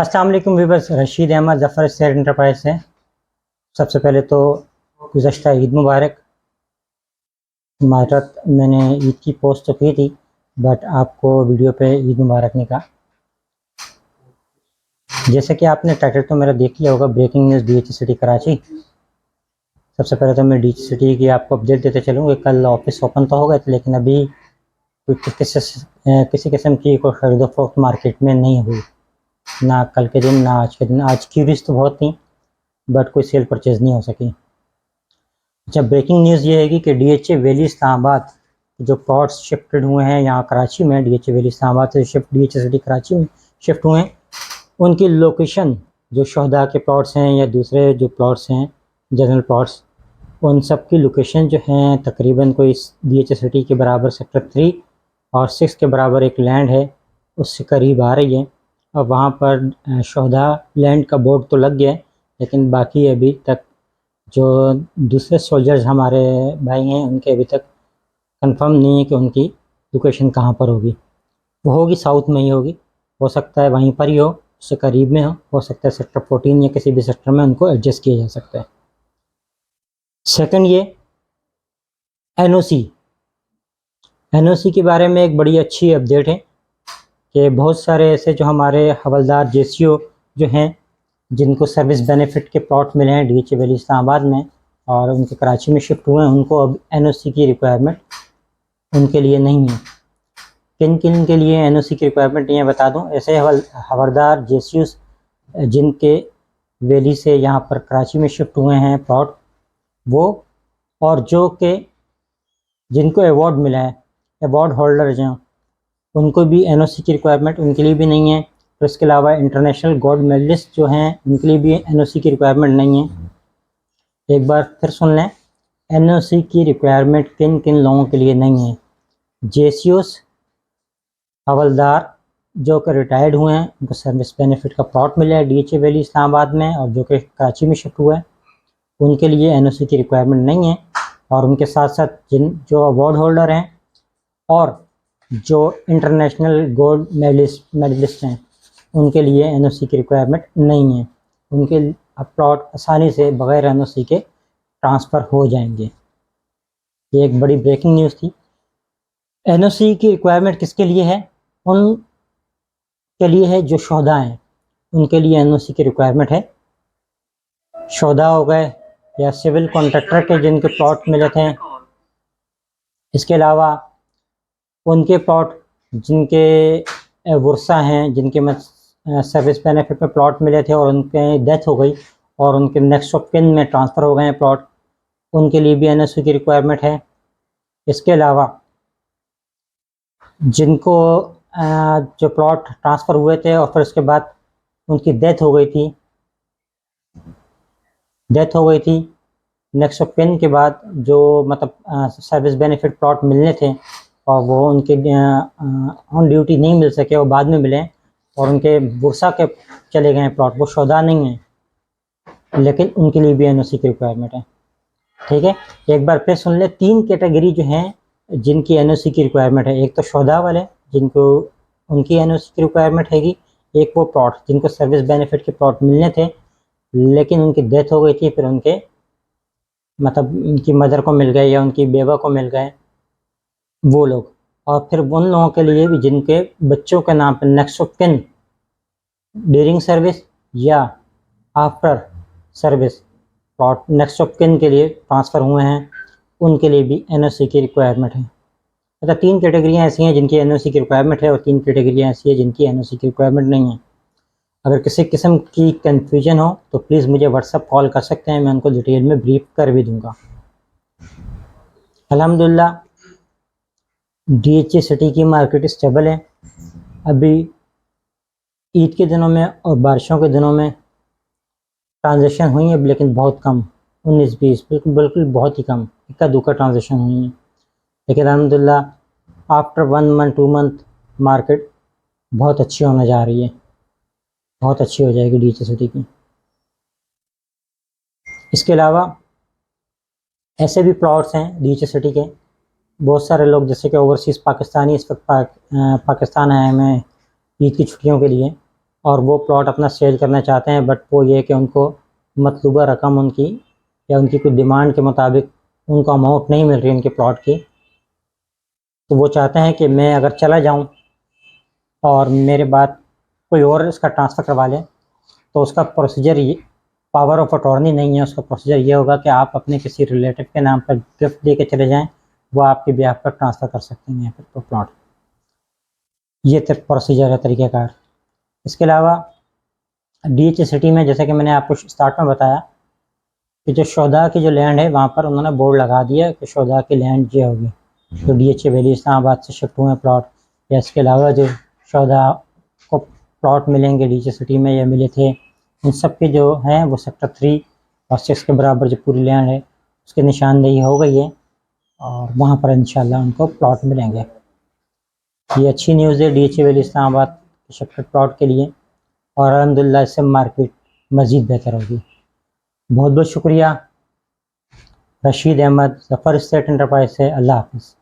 अस्सलाम वालेकुम viewers, Rashid Ahmed Zafar share enterprise से। सबसे पहले तो गुज़श्ता ईद मुबारक। माजरत, मैंने ईद की पोस्ट तो की थी बट आपको वीडियो पे ईद मुबारक नहीं कहा। जैसे कि आपने टाइटल तो मेरा देख लिया होगा, breaking news DH city Karachi. सबसे पहले तो मैं DH सिटी की आपको अपडेट देते चलूँगा। कल ऑफिस ओपन तो हो गए थे लेकिन अभी किसी किस्म की कोई खरीदो फरोख्त मार्केट में नहीं हुई, ना कल के दिन ना आज के दिन। आज क्यूरीज तो बहुत थी बट कोई सेल परचेज़ नहीं हो सकी। अच्छा, ब्रेकिंग न्यूज़ ये है कि DHA वैली इस्लामाबाद जो प्लॉट्स शिफ्टेड हुए हैं यहाँ कराची में, DHA वैली इस्लामाबाद से DHA सिटी कराची में शिफ्ट हुए हैं, उनकी लोकेशन जो शहदा के प्लॉट्स हैं या दूसरे जो प्लॉट्स हैं जनरल प्लॉट्स, उन सब की लोकेशन जो हैं तकरीबन कोई DHA सिटी के बराबर सेक्टर 3 और 6 के बराबर एक लैंड है उससे करीब आ रही है। और वहाँ पर शहदा लैंड का बोर्ड तो लग गया है लेकिन बाकी अभी तक जो दूसरे सोल्जर्स हमारे भाई हैं उनके अभी तक कंफर्म नहीं है कि उनकी लोकेशन कहाँ पर होगी। वो होगी साउथ में ही होगी, हो सकता है वहीं पर ही हो, उससे करीब में हो सकता है सेक्टर 14 या किसी भी सेक्टर में उनको एडजस्ट किया जा सकता है। सेकंड, ये NOC के बारे में एक बड़ी अच्छी अपडेट है कि बहुत सारे ऐसे जो हमारे हवलदार JCO जो हैं जिनको सर्विस बेनिफिट के प्लॉट मिले हैं DHA वैली इस्लामाबाद में और उनके कराची में शिफ्ट हुए हैं, उनको अब NOC की रिक्वायरमेंट उनके लिए नहीं है। किन किन के लिए NOC की रिक्वायरमेंट नहीं है बता दूं। ऐसे हवलदार JCOs जिनके वैली से यहाँ पर कराची में शिफ्ट हुए हैं प्लॉट, वो और जो के जिनको अवार्ड मिला है, अवार्ड होल्डर हैं, उनको भी NOC की रिक्वायरमेंट उनके लिए भी नहीं है। तो इसके अलावा इंटरनेशनल गोल्ड मेडलिस्ट जो हैं उनके लिए भी NOC की रिक्वायरमेंट नहीं है। एक बार फिर सुन लें, NOC की रिक्वायरमेंट किन किन लोगों के लिए नहीं है। JCOs, हवलदार जो कि रिटायर्ड हुए हैं, उनको सर्विस बेनिफिट का प्लॉट मिला है DHA वैली इस्लामाबाद में और जो कि कराची में शिफ्ट हुआ है, उनके लिए NOC की रिक्वायरमेंट नहीं है। और उनके साथ साथ जो अवार्ड होल्डर हैं और जो इंटरनेशनल गोल्ड मेडलिस्ट हैं उनके लिए NOC की रिक्वायरमेंट नहीं है। उनके प्लॉट आसानी से बग़ैर NOC के ट्रांसफ़र हो जाएंगे। ये एक बड़ी ब्रेकिंग न्यूज़ थी। NOC की रिक्वायरमेंट किसके लिए है? उनके लिए है जो शोधा हैं, उनके लिए NOC की रिक्वायरमेंट है। शोधा हो गए या सिविल कॉन्ट्रैक्टर के जिनके प्लॉट मिले थे, इसके अलावा उनके प्लॉट जिनके वर्सा हैं, जिनके सर्विस बेनिफिट में प्लॉट मिले थे और उनके डेथ हो गई और उनके नेक्स्ट ऑफ किन में ट्रांसफ़र हो गए हैं प्लॉट, उनके लिए भी NOC की रिक्वायरमेंट है। इसके अलावा जिनको जो प्लॉट ट्रांसफ़र हुए थे और फिर उसके बाद उनकी डेथ हो गई थी नेक्स्ट ऑफ किन के बाद, जो मतलब सर्विस बेनिफिट प्लॉट मिलने थे और वो उनके ऑन ड्यूटी नहीं मिल सके, वो बाद में मिले और उनके बुरसा के चले गए हैं प्लॉट, वो शोधा नहीं है लेकिन उनके लिए भी NOC की रिक्वायरमेंट है। ठीक है, एक बार फिर सुन ले, 3 कैटेगरी जो हैं जिनकी NOC की रिक्वायरमेंट है। एक तो शोधा वाले जिनको उनकी NOC की रिक्वायरमेंट हैगी, एक वो प्लॉट जिनको सर्विस बेनिफिट के प्लॉट मिलने थे लेकिन उनकी डेथ हो गई थी, फिर उनके मतलब उनकी मदर को मिल गए या उनकी बेवा को मिल गए वो लोग। और फिर उन लोगों के लिए भी जिनके बच्चों के नाम पर next of kin during service या after service plot next of kin के लिए ट्रांसफ़र हुए हैं, उनके लिए भी NOC की रिक्वायरमेंट है। मतलब 3 कैटेगरियाँ ऐसी हैं जिनकी NOC की रिक्वायरमेंट है और 3 कैटेगरियाँ ऐसी हैं जिनकी NOC की रिक्वायरमेंट नहीं है। अगर किसी किस्म की कन्फ्यूजन हो तो प्लीज़ मुझे व्हाट्सअप कॉल कर सकते हैं, मैं उनको डिटेल में ब्रीफ कर भी दूँगा। अल्हम्दुलिल्लाह DHA सिटी की मार्केट स्टेबल है। अभी ईद के दिनों में और बारिशों के दिनों में ट्रांजेक्शन हुई है लेकिन बहुत कम, 19-20 बिल्कुल बहुत ही कम, इक्का दुक्का ट्रांजेक्शन हुई है। लेकिन अल्हम्दुलिल्लाह आफ्टर 1 मंथ 2 मंथ मार्केट बहुत अच्छी होने जा रही है, बहुत अच्छी हो जाएगी DHA सिटी की। इसके अलावा ऐसे भी प्लॉट्स हैं DHA सिटी के, बहुत सारे लोग जैसे कि ओवरसीज़ पाकिस्तानी इस वक्त पाकिस्तान आए हैं ईद की छुट्टियों के लिए, और वो प्लॉट अपना सेल करना चाहते हैं, बट वो ये कि उनको मतलूबा रकम उनकी या उनकी कोई डिमांड के मुताबिक उनको अमाउंट नहीं मिल रही उनके प्लॉट की। तो वो चाहते हैं कि मैं अगर चला जाऊं और मेरे बाद कोई और इसका ट्रांसफ़र करवा ले, तो उसका प्रोसीजर ये पावर ऑफ अटॉर्नी नहीं है। उसका प्रोसीजर ये होगा कि आप अपने किसी रिलेटिव के नाम पर गिफ्ट दे के चले जाएँ, वो आपके ब्याह पर ट्रांसफ़र कर सकते हैं यहाँ पर तो प्लॉट। ये प्रोसीजर है, तरीक़ाकार। इसके अलावा डीएच सिटी में जैसे कि मैंने आपको स्टार्ट में बताया कि जो शोधा की जो लैंड है वहाँ पर उन्होंने बोर्ड लगा दिया कि शोधा की लैंड ये होगी, जो डीएच वैली इस्लामाबाद से शिफ्ट हुए प्लॉट, या इसके अलावा जो शोधा को प्लॉट मिलेंगे डीएच सिटी में या मिले थे, उन सब के जो हैं वो सेक्टर 3 और 6 के बराबर जो पूरी लैंड है उसकी निशानदेही हो गई है और वहाँ पर इंशाल्लाह उनको प्लॉट मिलेंगे। ये अच्छी न्यूज़ है डीएच वैली इस्लामाबाद के शिफ्टेड प्लॉट के लिए, और अल्हम्दुलिल्लाह इससे मार्केट मज़ीद बेहतर होगी। बहुत बहुत शुक्रिया। रशीद अहमद, ज़फ़र स्टेट एंटरप्राइज से। अल्लाह हाफ़िज़।